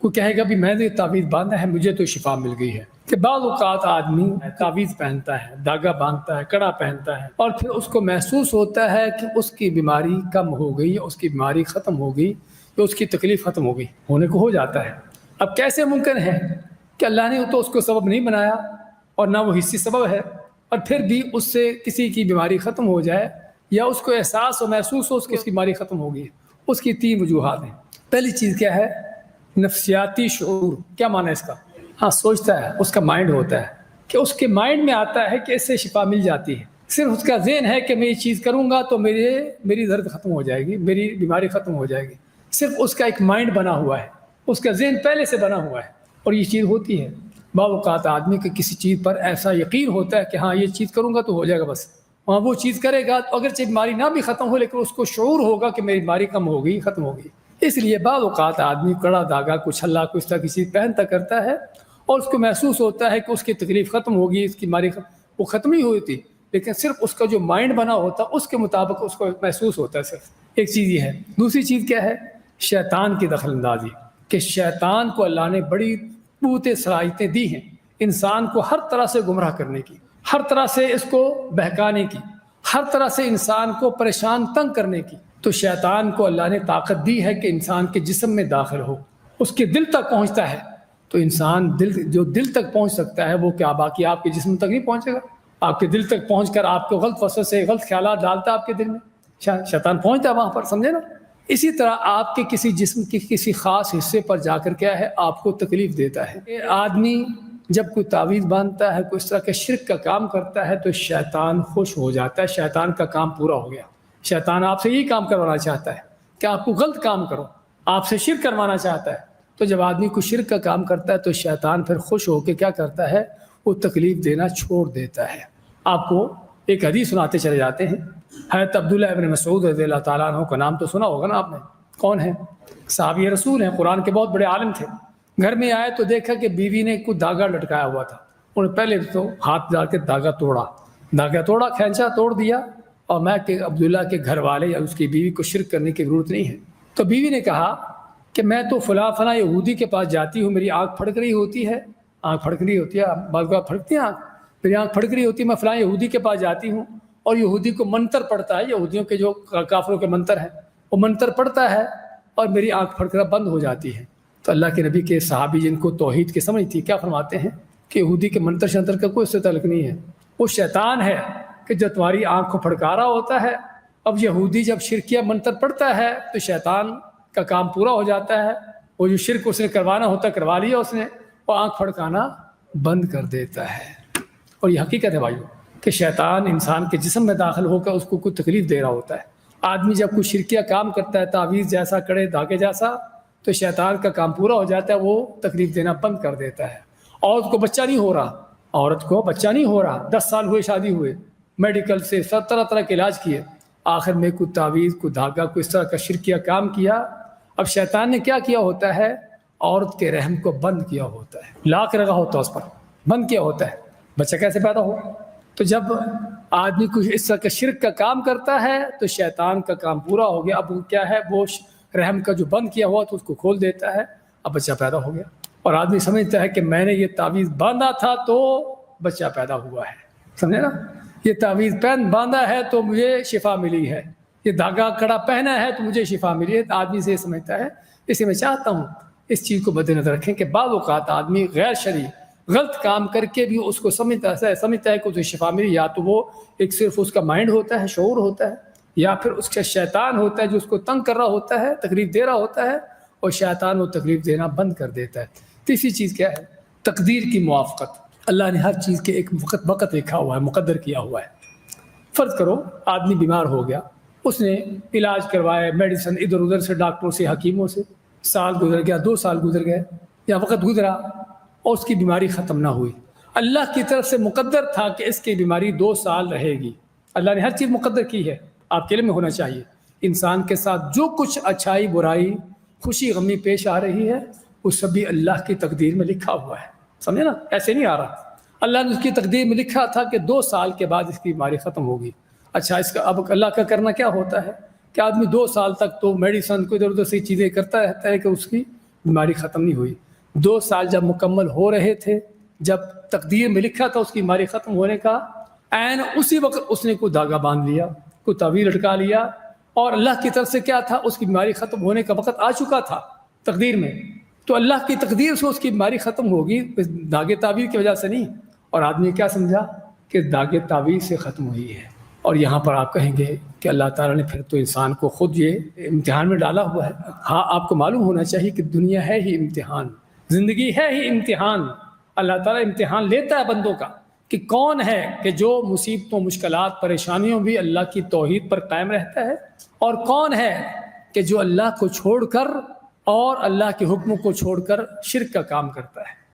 وہ کہے گا بھی میں نے تعویذ باندھا ہے مجھے تو شفا مل گئی ہے۔ کہ بعض اوقات آدمی تعویذ پہنتا ہے، دھاگا باندھتا ہے، کڑا پہنتا ہے، اور پھر اس کو محسوس ہوتا ہے کہ اس کی بیماری کم ہو گئی، اس کی بیماری ختم ہو گئی، یا اس کی تکلیف ختم ہو گئی، ہونے کو ہو جاتا ہے۔ اب کیسے ممکن ہے کہ اللہ نے تو اس کو سبب نہیں بنایا اور نہ وہ حصی سبب ہے، اور پھر بھی اس سے کسی کی بیماری ختم ہو جائے یا اس کو احساس و محسوس ہو اس کی بیماری ختم ہو گئی؟ اس کی 3 وجوہات ہیں۔ پہلی چیز کیا ہے؟ نفسیاتی شعور۔ کیا معنی ہے اس کا؟ ہاں، سوچتا ہے، اس کا مائنڈ ہوتا ہے کہ اس کے مائنڈ میں آتا ہے کہ اس سے شفا مل جاتی ہے۔ صرف اس کا ذہن ہے کہ میں یہ چیز کروں گا تو میری درد ختم ہو جائے گی، میری بیماری ختم ہو جائے گی۔ صرف اس کا ایک مائنڈ بنا ہوا ہے، اس کا ذہن پہلے سے بنا ہوا ہے، اور یہ چیز ہوتی ہے۔ بعض اوقات آدمی کے کسی چیز پر ایسا یقین ہوتا ہے کہ ہاں یہ چیز کروں گا تو ہو جائے گا، بس وہاں وہ چیز کرے گا تو اگرچہ بیماری نہ بھی ختم ہو لیکن اس کو شعور ہوگا کہ میری بیماری کم ہو گئی، ختم ہو گئی۔ اس لیے بعض اوقات آدمی کڑا دھاگا کچھ اللہ کچھ طرح کی چیز پہنتا کرتا ہے اور اس کو محسوس ہوتا ہے کہ اس کی تکلیف ختم ہوگی، اس کی بیماری وہ ختم ہی ہوئی تھی، لیکن صرف اس کا جو مائنڈ بنا ہوتا ہے اس کے مطابق اس کو محسوس ہوتا ہے۔ صرف ایک چیز یہ ہے۔ دوسری چیز کیا ہے؟ شیطان کی دخل اندازی، کہ شیطان کو اللہ نے بڑی قوت صلاحیتیں دی ہیں انسان کو ہر طرح سے گمراہ کرنے کی، ہر طرح سے اس کو بہکانے کی، ہر طرح سے انسان کو پریشان تنگ کرنے کی۔ تو شیطان کو اللہ نے طاقت دی ہے کہ انسان کے جسم میں داخل ہو، اس کے دل تک پہنچتا ہے۔ تو انسان جو دل تک پہنچ سکتا ہے وہ کیا باقی آپ کے جسم تک نہیں پہنچے گا؟ آپ کے دل تک پہنچ کر آپ کو غلط وسوسے، غلط خیالات ڈالتا ہے آپ کے دل میں، شیطان پہنچتا ہے وہاں پر، سمجھے نا؟ اسی طرح آپ کے کسی جسم کے کسی خاص حصے پر جا کر کیا ہے آپ کو تکلیف دیتا ہے۔ یہ آدمی جب کوئی تعویذ باندھتا ہے، کوئی اس طرح کے شرک کا کام کرتا ہے تو شیطان خوش ہو جاتا ہے، شیطان کا کام پورا ہو گیا۔ شیطان آپ سے یہی کام کروانا چاہتا ہے کہ آپ کو غلط کام کرو، آپ سے شرک کروانا چاہتا ہے۔ تو جب آدمی کو شرک کا کام کرتا ہے تو شیطان پھر خوش ہو کے کیا کرتا ہے؟ وہ تکلیف دینا چھوڑ دیتا ہے۔ آپ کو ایک حدیث سناتے چلے جاتے ہیں۔ حضرت عبداللہ ابن مسعود رضی اللہ تعالیٰ عنہ کا نام تو سنا ہوگا نا آپ نے؟ کون ہے؟ صحابی رسول ہیں، قرآن کے بہت بڑے عالم تھے۔ گھر میں آئے تو دیکھا کہ بیوی نے کوئی دھاگا لٹکایا ہوا تھا۔ انہوں نے پہلے تو ہاتھ ڈال کے دھاگا توڑا، کھینچا، توڑ دیا، اور میں کہ عبداللہ کے گھر والے یا اس کی بیوی کو شرک کرنے کی ضرورت نہیں ہے۔ تو بیوی نے کہا کہ میں تو فلاں یہودی کے پاس جاتی ہوں، میری آنکھ پھڑک رہی ہوتی ہے، بعض اوقات پھڑکتی ہے آنکھ، میری آنکھ پھڑک رہی ہوتی ہے، میں فلاں یہودی کے پاس جاتی ہوں اور یہودی کو منتر پڑتا ہے، یہودیوں کے جو کافروں کے منتر ہیں وہ منتر پڑتا ہے اور میری آنکھ پھڑکنا بند ہو جاتی ہے۔ تو اللہ کے نبی کے صحابی جن کو توحید کی سمجھ تھی کیا فرماتے ہیں کہ یہودی کے منتر شنتر کا کوئی اس سے تعلق نہیں ہے، وہ شیطان ہے کہ جو تمہاری آنکھ کو پھڑکا رہا ہوتا ہے۔ اب یہودی جب شرکیہ منتر پڑتا ہے تو شیطان کا کام پورا ہو جاتا ہے، وہ جو شرک اس نے کروانا ہوتا ہے کروا لیا اس نے، وہ آنکھ پھڑکانا بند کر دیتا ہے۔ اور یہ حقیقت ہے بھائیو کہ شیطان انسان کے جسم میں داخل ہو کر اس کو کوئی تکلیف دے رہا ہوتا ہے۔ آدمی جب کوئی شرکیہ کام کرتا ہے تعویذ جیسا، کڑے دھاگے جیسا، تو شیطان کا کام پورا ہو جاتا ہے، وہ تکلیف دینا بند کر دیتا ہے۔ عورت کو بچہ نہیں ہو رہا، 10 سال ہوئے شادی ہوئے، میڈیکل سے طرح طرح کے علاج کیے، آخر میں کوئی تعویذ، کوئی دھاگا، کوئی اس طرح کا شرکیہ کام کیا۔ اب شیطان نے کیا کیا ہوتا ہے؟ عورت کے رحم کو بند کیا ہوتا ہے، لاک لگا ہوتا ہے اس پر، بند کیا ہوتا ہے، بچہ کیسے پیدا ہو؟ تو جب آدمی کچھ اس طرح کا شرک کا کام کرتا ہے تو شیطان کا کام پورا ہو گیا۔ اب کیا ہے؟ وہ رحم کا جو بند کیا ہوا تو اس کو کھول دیتا ہے، اب بچہ پیدا ہو گیا، اور آدمی سمجھتا ہے کہ میں نے یہ تعویذ باندھا تھا تو بچہ پیدا ہوا ہے، سمجھے نا؟ یہ تعویذ باندھا ہے تو مجھے شفا ملی ہے، یہ دھاگا کڑا پہنا ہے تو مجھے شفا ملی ہے۔ آدمی سے یہ سمجھتا ہے۔ اس لیے میں چاہتا ہوں اس چیز کو مد نظر رکھیں کہ بعض اوقات آدمی غیر شرعی غلط کام کر کے بھی اس کو سمجھتا ہے کہ اسے شفا ملی، یا تو وہ ایک صرف اس کا مائنڈ ہوتا ہے، شعور ہوتا ہے، یا پھر اس کا شیطان ہوتا ہے جو اس کو تنگ کر رہا ہوتا ہے، تکلیف دے رہا ہوتا ہے، اور شیطان وہ تکلیف دینا بند کر دیتا ہے۔ تیسری چیز کیا ہے؟ تقدیر کی موافقت۔ اللہ نے ہر چیز کے ایک وقت لکھا ہوا ہے، مقدر کیا ہوا ہے۔ فرض کرو آدمی بیمار ہو گیا، اس نے علاج کروائے، میڈیسن ادھر ادھر سے، ڈاکٹروں سے، حکیموں سے، سال گزر گیا، 2 سال گزر گئے، یا وقت گزرا اور اس کی بیماری ختم نہ ہوئی۔ اللہ کی طرف سے مقدر تھا کہ اس کی بیماری 2 سال رہے گی۔ اللہ نے ہر چیز مقدر کی ہے، آپ کے علم میں ہونا چاہیے۔ انسان کے ساتھ جو کچھ اچھائی برائی، خوشی غمی پیش آ رہی ہے، وہ سبھی اللہ کی تقدیر میں لکھا ہوا ہے، سمجھے نا؟ ایسے نہیں آ رہا۔ اللہ نے اس کی تقدیر میں لکھا تھا کہ 2 سال کے بعد اس کی بیماری ختم ہوگی۔ اچھا، اس کا اب اللہ کا کرنا کیا ہوتا ہے کہ آدمی 2 سال تک تو میڈیسن کو ادھر ادھر سے چیزیں کرتا رہتا ہے کہ اس کی بیماری ختم نہیں ہوئی. 2 سال جب مکمل ہو رہے تھے, جب تقدیر میں لکھا تھا اس کی بیماری ختم ہونے کا, عین اسی وقت اس نے کوئی دھاگا باندھ لیا, کوئی تعویذ لٹکا لیا, اور اللہ کی طرف سے کیا تھا, اس کی بیماری ختم ہونے کا وقت آ چکا تھا تقدیر میں. تو اللہ کی تقدیر سے اس کی بیماری ختم ہوگی, دھاگے تعویذ کی وجہ سے نہیں. اور آدمی کیا سمجھا کہ دھاگے تعویذ سے ختم ہوئی ہے. اور یہاں پر آپ کہیں گے کہ اللہ تعالیٰ نے پھر تو انسان کو خود یہ امتحان میں ڈالا ہوا ہے. ہاں, آپ کو معلوم ہونا چاہیے کہ دنیا ہے ہی امتحان, زندگی ہے ہی امتحان. اللہ تعالیٰ امتحان لیتا ہے بندوں کا کہ کون ہے کہ جو مصیبتوں, مشکلات, پریشانیوں بھی اللہ کی توحید پر قائم رہتا ہے, اور کون ہے کہ جو اللہ کو چھوڑ کر اور اللہ کے حکم کو چھوڑ کر شرک کا کام کرتا ہے.